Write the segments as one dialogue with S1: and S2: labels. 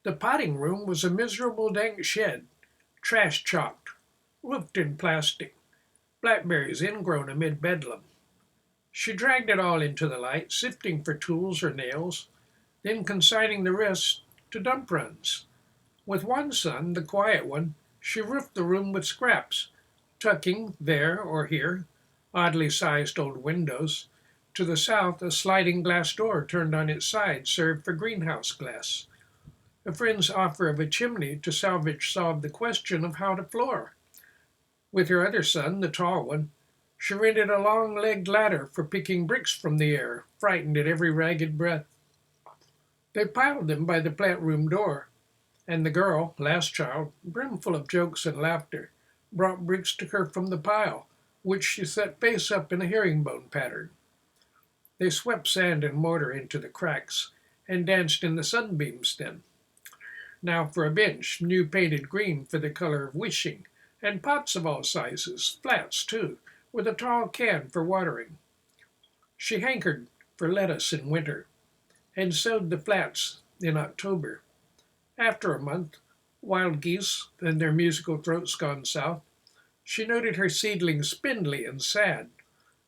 S1: The potting room was a miserable dank shed, trash-chocked, roofed in plastic, blackberries ingrown amid bedlam. She dragged it all into the light, sifting for tools or nails, then consigning the rest to dump runs. With one son, the quiet one, she roofed the room with scraps, tucking there or here oddly sized old windows. To the south, a sliding glass door turned on its side served for greenhouse glass. A friend's offer of a chimney to salvage solved the question of how to floor. With her other son, the tall one, she rented a long-legged ladder for picking bricks from the air, frightened at every ragged breath. They piled them by the plant room door, and the girl, last child, brimful of jokes and laughter, brought bricks to her from the pile, which she set face up in a herringbone pattern. They swept sand and mortar into the cracks and danced in the sunbeams then. Now for a bench, new painted green for the color of wishing, and pots of all sizes, flats too, with a tall can for watering. She hankered for lettuce in winter, and sowed the flats in October. After a month, wild geese and their musical throats gone south, she noted her seedlings spindly and sad.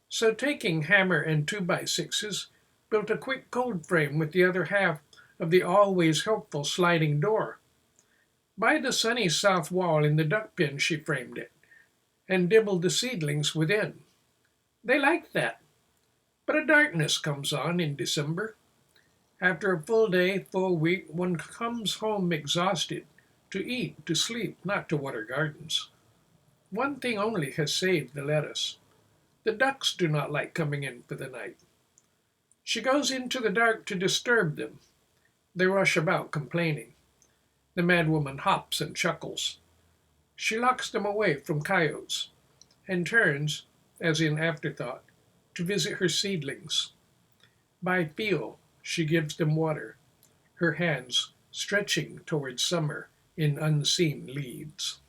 S1: So taking hammer and 2x6s, built a quick cold frame with the other half of the always helpful sliding door. By the sunny south wall in the duck pen she framed it, and dibbled the seedlings within. They liked that, but a darkness comes on in December. After a full day, full week, one comes home exhausted, to eat, to sleep, not to water gardens. One thing only has saved the lettuce. The ducks do not like coming in for the night. She goes into the dark to disturb them. They rush about complaining. The madwoman hops and chuckles. She locks them away from coyotes, and turns, as in afterthought, to visit her seedlings. By feel, she gives them water, her hands stretching towards summer in unseen leads.